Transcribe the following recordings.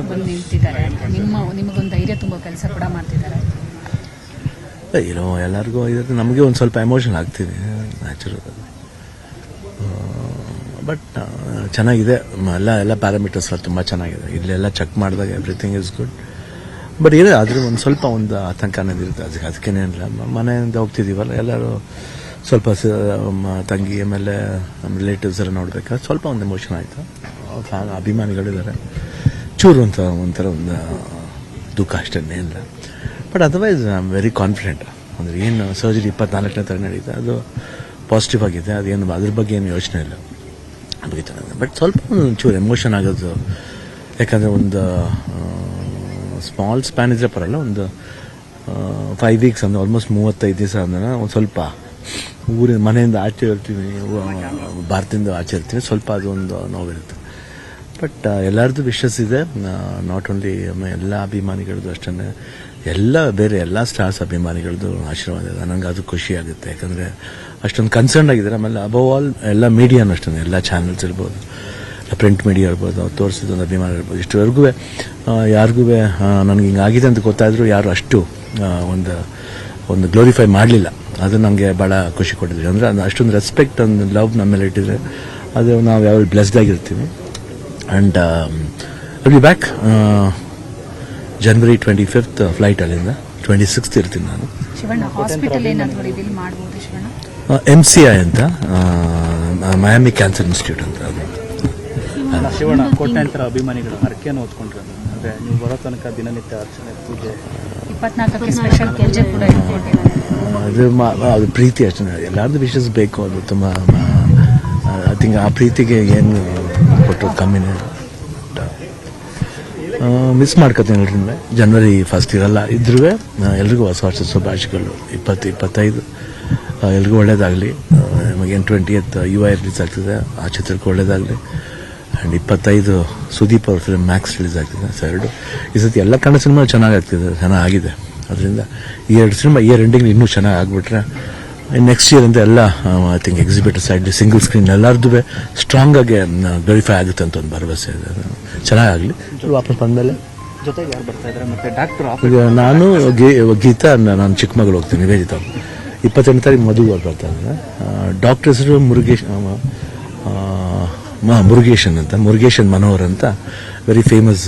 ಅವರು ಬಂದು ನಿಂತಿದ್ದಾರೆ, ನಿಮಗೊಂದು ಧೈರ್ಯ ತುಂಬೋ ಕೆಲಸ ಕೂಡ ಮಾಡ್ತಿದ್ದಾರೆ. ಏನೋ ಎಲ್ಲರಿಗೂ ಇರುತ್ತೆ, ನಮಗೆ ಒಂದು ಸ್ವಲ್ಪ ಎಮೋಷನ್ ಆಗ್ತೀವಿ ನ್ಯಾಚುರಲ್. ಬಟ್ ಚೆನ್ನಾಗಿದೆ, ಎಲ್ಲ ಪ್ಯಾರಾಮೀಟರ್ಸ್ ತುಂಬ ಚೆನ್ನಾಗಿದೆ. ಇಲ್ಲೆಲ್ಲ ಚೆಕ್ ಮಾಡಿದಾಗ ಎವ್ರಿಥಿಂಗ್ ಇಸ್ ಗುಡ್. ಬಟ್ ಇದೆ ಆದರೂ ಒಂದು ಆತಂಕ ಅನ್ನೋದಿರುತ್ತೆ. ಅದಕ್ಕೇನಿಲ್ಲ, ಮನೆಯಿಂದ ಹೋಗ್ತಿದ್ದೀವಲ್ಲ ಎಲ್ಲರೂ ಸ್ವಲ್ಪ ತಂಗಿ ಆಮೇಲೆ ನಮ್ಮ ರಿಲೇಟಿವ್ಸ್ ಎಲ್ಲ ನೋಡ್ಬೇಕಾದ್ರೆ ಸ್ವಲ್ಪ ಒಂದು ಎಮೋಷನ್ ಆಯಿತು. ಅಭಿಮಾನಿಗಳಿದ್ದಾರೆ, ಚೂರು ಒಂಥರ ಒಂದು ದುಃಖ ಅಷ್ಟೇ ಇಲ್ಲ. But otherwise I am very confident. ಅಂದರೆ ಏನು ಸರ್ಜರಿ 24ನೇ ತಾರೀಕು ನಡೀತಾ, ಅದು ಪಾಸಿಟಿವ್ ಆಗಿದೆ. ಅದೇನು ಅದ್ರ ಬಗ್ಗೆ ಏನು ಯೋಚನೆ ಇಲ್ಲ, ಬಗ್ಗೆ ಚೆನ್ನಾಗಿದೆ. ಬಟ್ ಸ್ವಲ್ಪ ಒಂಚೂರು ಎಮೋಷನ್ ಆಗೋದು, ಯಾಕಂದರೆ ಒಂದು ಸ್ಮಾಲ್ ಸ್ಪ್ಯಾನ್ ಇದ್ರೆ ಪರಲ್ಲ, ಒಂದು 5 ವೀಕ್ಸ್ ಅಂದರೆ ಆಲ್ಮೋಸ್ಟ್ 35 ದಿವಸ ಅಂದ್ರೆ ಒಂದು ಸ್ವಲ್ಪ ಊರಿನ ಮನೆಯಿಂದ ಆಚೆ ಇರ್ತೀವಿ, ಭಾರತದಿಂದ ಆಚೆ ಇರ್ತೀವಿ, ಸ್ವಲ್ಪ ಅದೊಂದು ನೋವಿರುತ್ತೆ. ಬಟ್ ಎಲ್ಲರದ್ದು ವಿಶಸ್ ಇದೆ, ನಾಟ್ ಓನ್ಲಿ ಎಲ್ಲ ಅಭಿಮಾನಿಗಳದ್ದು ಅಷ್ಟೇ, ಬೇರೆ ಎಲ್ಲ ಸ್ಟಾರ್ಸ್ ಅಭಿಮಾನಿಗಳದ್ದು ಆಶೀರ್ವಾದ ಇದೆ. ನನಗೆ ಅದು ಖುಷಿ ಆಗುತ್ತೆ, ಯಾಕಂದರೆ ಅಷ್ಟೊಂದು ಕನ್ಸರ್ನ್ ಆಗಿದ್ದಾರೆ. ಆಮೇಲೆ ಅಬವ್ ಆಲ್ ಎಲ್ಲ ಮೀಡಿಯಾನು ಅಷ್ಟೇ, ಎಲ್ಲ ಚಾನಲ್ಸ್ ಇರ್ಬೋದು, ಪ್ರಿಂಟ್ ಮೀಡಿಯಾ ಇರ್ಬೋದು, ಅವ್ರು ತೋರಿಸಿದೊಂದು ಅಭಿಮಾನ ಇರ್ಬೋದು. ಇಷ್ಟುವರೆಗೂ ಯಾರಿಗೂ ನನಗೆ ಹಿಂಗಾಗಿದೆ ಅಂತ ಗೊತ್ತಾದರೂ ಯಾರು ಅಷ್ಟು ಒಂದು ಗ್ಲೋರಿಫೈ ಮಾಡಲಿಲ್ಲ. ಅದು ನನಗೆ ಭಾಳ ಖುಷಿ ಕೊಟ್ಟಿದ್ವಿ. ಅಂದರೆ ಅಷ್ಟೊಂದು ರೆಸ್ಪೆಕ್ಟ್, ಒಂದು ಲವ್ ನಮ್ಮ ಮೇಲೆ ಇಟ್ಟಿದ್ರೆ ಅದು ನಾವು ಯಾವಾಗ ಬ್ಲೆಸ್ಡ್ ಆಗಿರ್ತೀವಿ. And will be back January 25th flight, ಅಲ್ಲಿಂದ 26th ಇರ್ತೀನಿ ನಾನು. MCI ಅಂತ, ಮಯಾಮಿ ಕ್ಯಾನ್ಸರ್ ಇನ್ಸ್ಟಿಟ್ಯೂಟ್ ಅಂತ. ಶಿವಣ್ಣ, ಕೋಟ್ಯಾಂತರ ಅಭಿಮಾನಿಗಳು ಹರಕೆಯನ್ನು ಓದ್ಕೊಂಡಿರೋದು, ಅಂದರೆ ನೀವು ಬರೋ ತನಕ ದಿನನಿತ್ಯ ಅರ್ಚನೆ, ಪೂಜೆ, 24ಕ್ಕೆ ಸ್ಪೆಷಲ್ ಪೂಜೆ ಕೂಡ ಅದು ಪ್ರೀತಿ ಅಷ್ಟೇ. ಎಲ್ಲರದ್ದು ವಿಶಸ್ ಬೇಕು, ಅದು ತುಂಬ ಐ ಥಿಂಕ್ ಆ ಪ್ರೀತಿಗೆ ಏನು ಕೊಟ್ಟರು ಕಮ್ಮಿನೇ. ಮಿಸ್ ಮಾಡ್ಕೊತೀನಿ ಎಲ್ರಿಂದ. January 1st ಇರಲ್ಲ, ಇದ್ರೂ ಎಲ್ರಿಗೂ ಹೊಸ ವರ್ಷದ ಶುಭಾಶಯಗಳು. 2025 ಎಲ್ರಿಗೂ ಒಳ್ಳೇದಾಗಲಿ. ನಮಗೇನು 20th UI ರಿಲೀಸ್ ಆಗ್ತಿದೆ, ಆ ಚಿತ್ರಕ್ಕೆ ಒಳ್ಳೇದಾಗಲಿ. ಆ್ಯಂಡ್ 25 ಸುದೀಪ್ ಅವ್ರ ಫಿಲ್ಮ್ ಮ್ಯಾಕ್ಸ್ ರಿಲೀಸ್ ಆಗ್ತಿದೆ. ಈ ಸತಿ ಎಲ್ಲ ಕನ್ನಡ ಸಿನಿಮಾ ಚೆನ್ನಾಗಿದೆ. ಅದರಿಂದ ಈ 2 ಸಿನಿಮಾ ಇಯರ್ ಎಂಡಿಂಗ್ ಇನ್ನೂ ಚೆನ್ನಾಗಿ ಆಗಿಬಿಟ್ರೆ ನೆಕ್ಸ್ಟ್ ಇಯರ್ ಅಂತ ಎಲ್ಲ I think exhibitor side single screen ಎಲ್ಲರದ್ದು ಸ್ಟ್ರಾಂಗ್ ಆಗಿ ವೆರಿಫೈ ಆಗುತ್ತೆ ಅಂತ ಒಂದು ಭರವಸೆ ಇದೆ. ಚೆನ್ನಾಗಾಗಲಿ. ವಾಪಸ್ ಬಂದಮೇಲೆ ಜೊತೆಗೆ ಯಾರು ಬರ್ತಾ ಇದ್ದಾರೆ? ಮತ್ತೆ ಡಾಕ್ಟರ್ ಈಗ ನಾನು ಗೀತಾ, ನಾನು ಚಿಕ್ಕಮಗಳೂರು ಹೋಗ್ತೀನಿ. ನಿವೇದಿತಾ 28ನೇ ತಾರೀಕು ಮದುವೆ ಅವ್ರು ಬರ್ತಾ ಇದ್ದಾರೆ. ಡಾಕ್ಟರ್ ಹೆಸರು ಮುರುಗೇಶನ್ ಮನೋಹರ್ ಅಂತ, ವೆರಿ ಫೇಮಸ್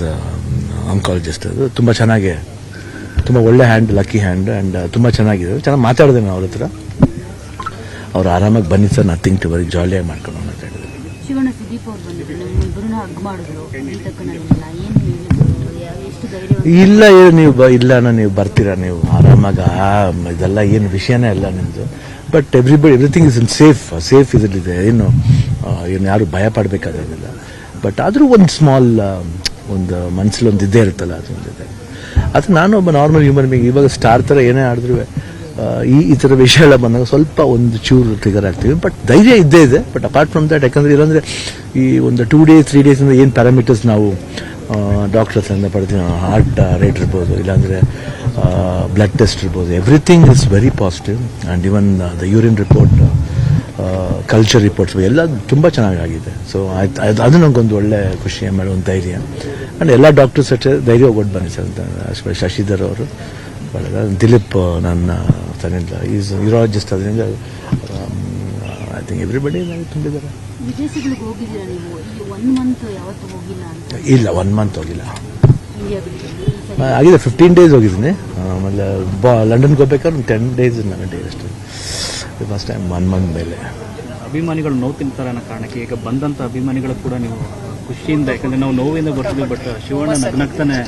ಆಂಕಾಲಜಿಸ್ಟ್. ಅದು ತುಂಬ ಚೆನ್ನಾಗಿ, ತುಂಬ ಒಳ್ಳೆ ಹ್ಯಾಂಡ್, ಲಕ್ಕಿ ಹ್ಯಾಂಡ್. ಆ್ಯಂಡ್ ತುಂಬ ಚೆನ್ನಾಗಿದೆ, ಚೆನ್ನಾಗಿ ಮಾತಾಡಿದೆ ನಾನು ಅವ್ರ ಹತ್ರ. ಅವ್ರು ಆರಾಮಾಗಿ ಬನ್ನಿ ಸರ್, ನಥಿಂಗ್ ಟು ವರಿ, ಜಾಲಿಯಾಗಿ ಮಾಡ್ಕೊಂಡು ಮಾತಾಡಿದ್ರು. ನೀವು ಬರ್ತೀರಾ, ನೀವು ಆರಾಮಾಗಿ, ಇದೆಲ್ಲ ಏನು ವಿಷಯನೇ ಅಲ್ಲ ನಿಮ್ಮದು. But everything is in safe ಇದರಲ್ಲಿದೆ. ಏನು ಯಾರು ಭಯ ಪಡಬೇಕಾದಿಲ್ಲ. ಬಟ್ ಆದರೂ ಒಂದು ಸ್ಮಾಲ್ ಒಂದು ಮನಸ್ಸಲ್ಲಿ ಒಂದು ಇದ್ದೇ ಇರುತ್ತಲ್ಲ, ಅದೊಂದಿದೆ. ಅದು ನಾನು ಒಬ್ಬ ನಾರ್ಮಲ್ ಹ್ಯೂಮನ್ ಬೀಯಿಂಗ್. ಇವಾಗ ಸ್ಟಾರ್ ಥರ ಏನೇ ಆಡಿದ್ರು ಈ ಥರ ವಿಷಯ ಎಲ್ಲ ಬಂದಾಗ ಸ್ವಲ್ಪ ಒಂದು ಚೂರು ಟ್ರಿಗರ್ ಆಗ್ತೀವಿ. ಬಟ್ ಧೈರ್ಯ ಇದ್ದೇ ಇದೆ. ಬಟ್ ಅಪಾರ್ಟ್ ಫ್ರಮ್ ದಟ್, ಯಾಕಂದರೆ ಇಲ್ಲಾಂದರೆ ಈ ಒಂದು 2 days 3 days ಏನು ಪ್ಯಾರಾಮೀಟರ್ಸ್ ನಾವು ಡಾಕ್ಟರ್ಸ್ ಅಂತ ಪಡ್ತೀವಿ, ಹಾರ್ಟ್ ರೇಟ್ ಇರ್ಬೋದು, ಇಲ್ಲಾಂದರೆ ಬ್ಲಡ್ ಟೆಸ್ಟ್ ಇರ್ಬೋದು, everything is very positive. And even the urine report, culture reports ಎಲ್ಲ ತುಂಬ ಚೆನ್ನಾಗಿದೆ. ಸೊ ಅದು ನನಗೊಂದು ಒಳ್ಳೆ ಖುಷಿ, ಆಮೇಲೆ ಒಂದು ಧೈರ್ಯ. ಆ್ಯಂಡ್ ಎಲ್ಲ ಡಾಕ್ಟರ್ಸ್ ಅಷ್ಟೇ ಧೈರ್ಯ ಹೋಗ್ಬಿಟ್ಟು ಬನ್ನಿ ಸರ್ ಅಂತ. ಶಶಿಧರ್ ಅವರು, ದಿಲೀಪ್ ನನ್ನ ತನ್ನಿಂದ ಈಸ್ ಯೂರಾಲಜಿಸ್ಟ್. ಅದರಿಂದ ಐ ಥಿಂಕ್ ಎವ್ರಿಬಡಿ ತುಂಬಿದ್ದಾರೆ. ಇಲ್ಲ, 1 month ಹೋಗಿಲ್ಲ. ಆಗಿದೆ 15 days ಹೋಗಿದ್ದೀನಿ. ಆಮೇಲೆ ಲಂಡನ್ಗೆ ಹೋಗ್ಬೇಕಾದ್ರೆ ಒಂದು 10 days ಅಷ್ಟೇ. ಫಸ್ಟ್ ಟೈಮ್ 1 month ಮೇಲೆ. ಅಭಿಮಾನಿಗಳು ನೋವು ತಿಂತಾರೆ ಅನ್ನೋ ಕಾರಣಕ್ಕೆ ಈಗ ಬಂದಂಥ ಅಭಿಮಾನಿಗಳು ಕೂಡ ನೀವು ಖುಷಿಯಿಂದ, ಯಾಕಂದರೆ ನಾವು ನೋವಿಂದ ಬರ್ತೀವಿ, ಬಟ್ ಶಿವಣ್ಣ ನಗ್ನಗ್ತಾನೆ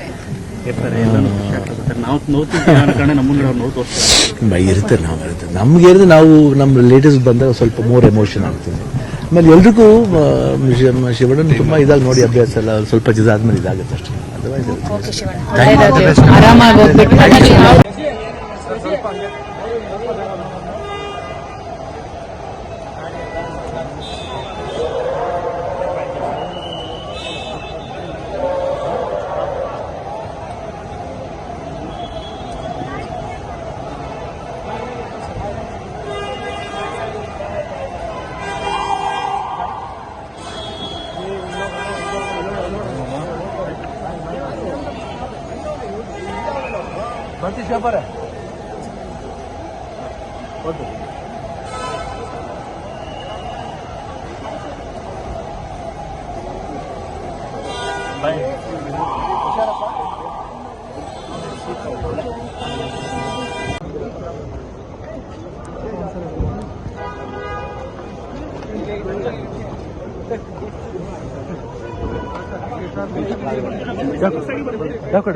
ಇರ್ತಾರೆ, ಎಲ್ಲನೂ ಖುಷಿ ಆಗ್ತಾರೆ. ನಾವು ನೋವು ತಿಂತೀವಿ ಅನ್ನೋ ಕಾರಣ ನಮ್ಮನ್ನು ಅವ್ರು ನೋವು ತೋರಿಸ್ತಾರೆ. ಇರುತ್ತೆ, ನಮ್ಗೆ ಇರುತ್ತೆ. ನಾವು ನಮ್ಮ ರಿಲೇಟಿವ್ಸ್ ಬಂದಾಗ ಸ್ವಲ್ಪ ಮೋರ್ ಎಮೋಷನ್ ಆಗ್ತೀವಿ. ಆಮೇಲೆ ಎಲ್ರಿಗೂ ಶಿವಣ್ಣನ ತುಂಬ ಇದಾಗಿ ನೋಡಿ ಅಭ್ಯಾಸ ಎಲ್ಲ, ಸ್ವಲ್ಪ ಇದಾದ್ಮೇಲೆ ಇದಾಗುತ್ತೆ ಅಷ್ಟೇ. ಯಾವ ಕಡೆ